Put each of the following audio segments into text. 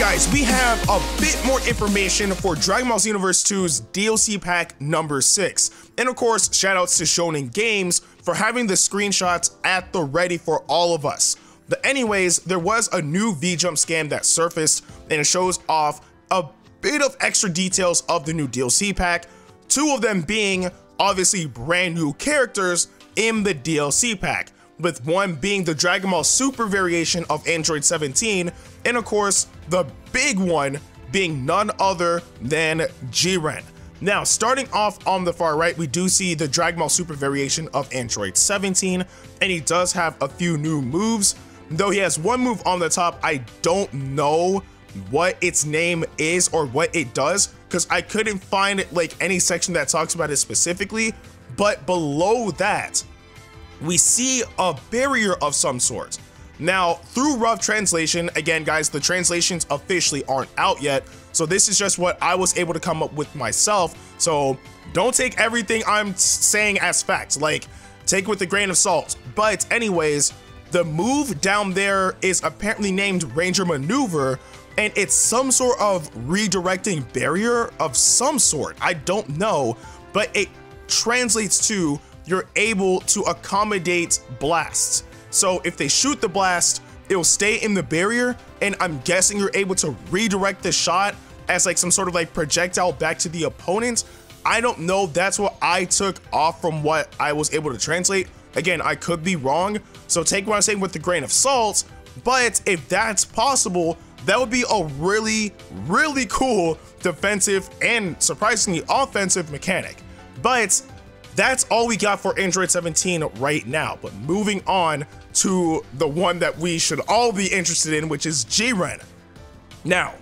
guys, we have a bit more information for Dragon Ball Xenoverse 2's DLC pack number 6. And of course, shoutouts to Shonen Games for having the screenshots at the ready for all of us. But anyways, there was a new V-Jump scan that surfaced, and it shows off a bit of extra details of the new DLC pack, 2 of them being obviously brand new characters in the DLC pack, with one being the Dragon Ball Super variation of Android 17, and of course, the big one being none other than JIREN. Now, starting off on the far right, we do see the Dragon Ball Super variation of Android 17, and he does have a few new moves, though he has one move on the top. I don't know what its name is or what it does, because I couldn't find like any section that talks about it specifically, but below that, we see a barrier of some sort. Now, through rough translation, again guys, the translations officially aren't out yet, so this is just what I was able to come up with myself, so don't take everything I'm saying as facts, like take it with a grain of salt. But anyways, the move down there is apparently named Ranger Maneuver, and it's some sort of redirecting barrier of some sort. I don't know, but it translates to you're able to accommodate blasts. So if they shoot the blast, it'll stay in the barrier, and I'm guessing you're able to redirect the shot as like some sort of like projectile back to the opponent. I don't know, that's what I took off from what I was able to translate. Again, I could be wrong, so take what I'm saying with a grain of salt, but if that's possible, that would be a really, really cool defensive and surprisingly offensive mechanic. But that's all we got for Android 17 right now. But moving on to the one that we should all be interested in, which is JIREN. Now,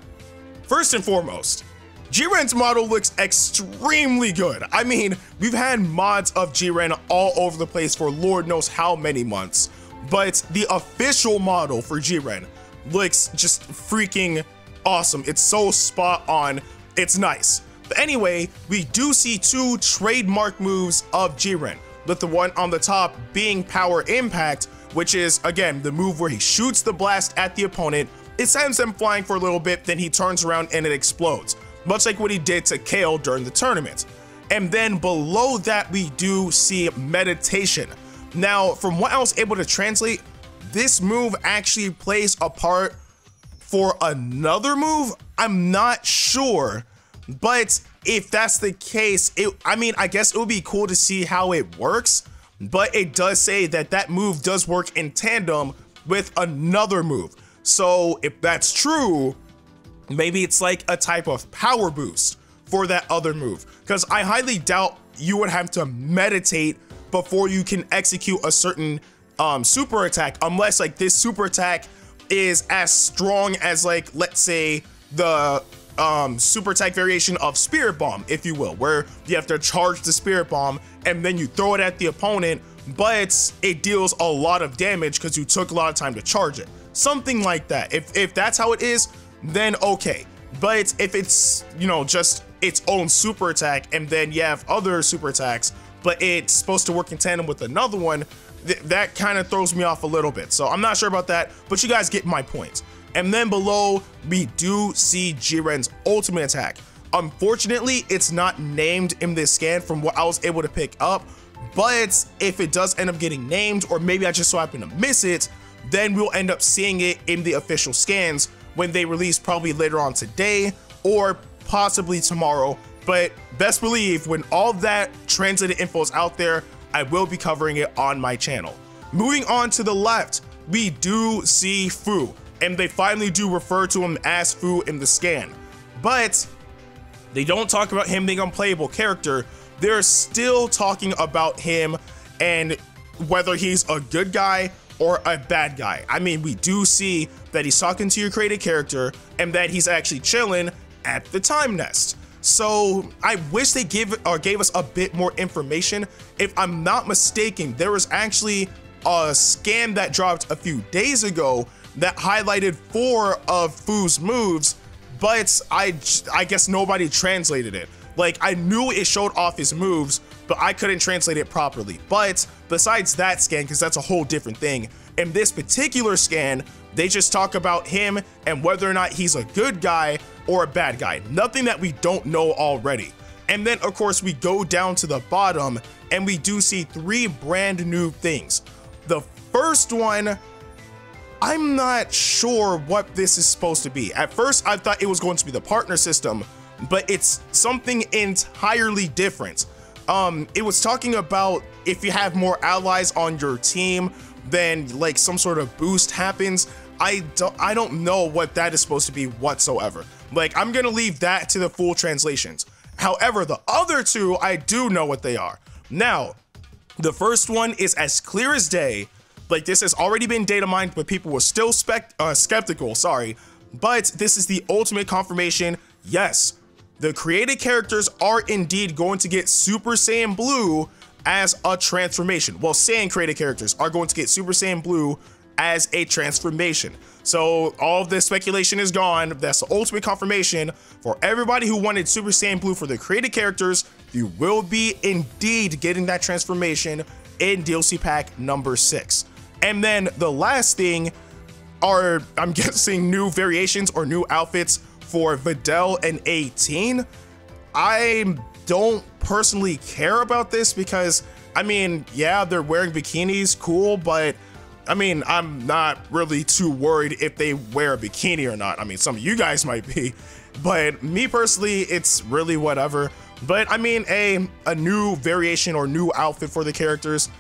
first and foremost, JIREN's model looks extremely good. I mean, we've had mods of JIREN all over the place for Lord knows how many months, but the official model for JIREN looks just freaking awesome. It's so spot on. It's nice. But anyway, we do see 2 trademark moves of JIREN, with the one on the top being Power Impact, which is, again, the move where he shoots the blast at the opponent, it sends them flying for a little bit, then he turns around and it explodes, much like what he did to Kale during the tournament. And then below that, we do see Meditation. Now, from what I was able to translate, this move actually plays a part for another move. I'm not sure. But if that's the case, I mean, I guess it would be cool to see how it works, but it does say that that move does work in tandem with another move. So if that's true, maybe it's like a type of power boost for that other move, because I highly doubt you would have to meditate before you can execute a certain super attack, unless like this super attack is as strong as, like, let's say the super attack variation of Spirit Bomb, if you will, where you have to charge the Spirit Bomb and then you throw it at the opponent, but it deals a lot of damage because you took a lot of time to charge it. Something like that. If that's how it is, then okay. But if it's, you know, just its own super attack and then you have other super attacks, but it's supposed to work in tandem with another one, that kind of throws me off a little bit. So I'm not sure about that, but you guys get my point. And then below, we do see JIREN's ultimate attack. Unfortunately, it's not named in this scan from what I was able to pick up, but if it does end up getting named, or maybe I just so happen to miss it, then we'll end up seeing it in the official scans when they release, probably later on today or possibly tomorrow. But best believe when all that translated info is out there, I will be covering it on my channel. Moving on to the left, we do see Fu, and they finally do refer to him as Fu in the scan, but they don't talk about him being an unplayable character. They're still talking about him and whether he's a good guy or a bad guy. I mean, we do see that he's talking to your created character and that he's actually chilling at the time nest. So I wish they gave us a bit more information. If I'm not mistaken, there was actually a scan that dropped a few days ago that highlighted 4 of Fu's moves, but I guess nobody translated it. Like, I knew it showed off his moves, but I couldn't translate it properly. But besides that scan, because that's a whole different thing, in this particular scan, They just talk about him and whether or not he's a good guy or a bad guy. Nothing that we don't know already. And then, of course, we go down to the bottom and we do see 3 brand new things. The first one, I'm not sure what this is supposed to be. At first, I thought it was going to be the partner system, but it's something entirely different. It was talking about if you have more allies on your team, then like some sort of boost happens. I don't know what that is supposed to be whatsoever. Like, I'm gonna leave that to the full translations. However, the other 2, I do know what they are. Now, the first one is as clear as day. Like, this has already been data mined, but people were still skeptical, sorry. But this is the ultimate confirmation. Yes, the created characters are indeed going to get Super Saiyan Blue as a transformation. Well, Saiyan created characters are going to get Super Saiyan Blue as a transformation. So all of this speculation is gone. That's the ultimate confirmation for everybody who wanted Super Saiyan Blue for the created characters. You will be indeed getting that transformation in DLC pack number 6. And then the last thing are, I'm guessing, new variations or new outfits for Videl and 18. I don't personally care about this because, I mean, yeah, they're wearing bikinis, cool, but I mean, I'm not really too worried if they wear a bikini or not. I mean, some of you guys might be, but me personally, it's really whatever. But I mean, a new variation or new outfit for the characters,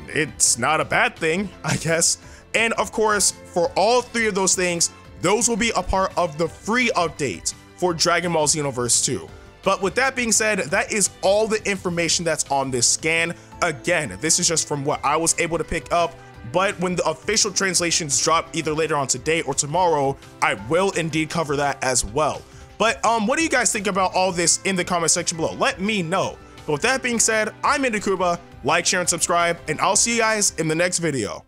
it's not a bad thing, I guess. And of course, for all 3 of those things, those will be a part of the free update for Dragon Ball Xenoverse 2. But with that being said, that is all the information that's on this scan. Again, this is just from what I was able to pick up. But when the official translations drop either later on today or tomorrow, I will indeed cover that as well. But what do you guys think about all this in the comment section below? Let me know. But with that being said, I'm Ndukauba. Like, share, and subscribe, and I'll see you guys in the next video.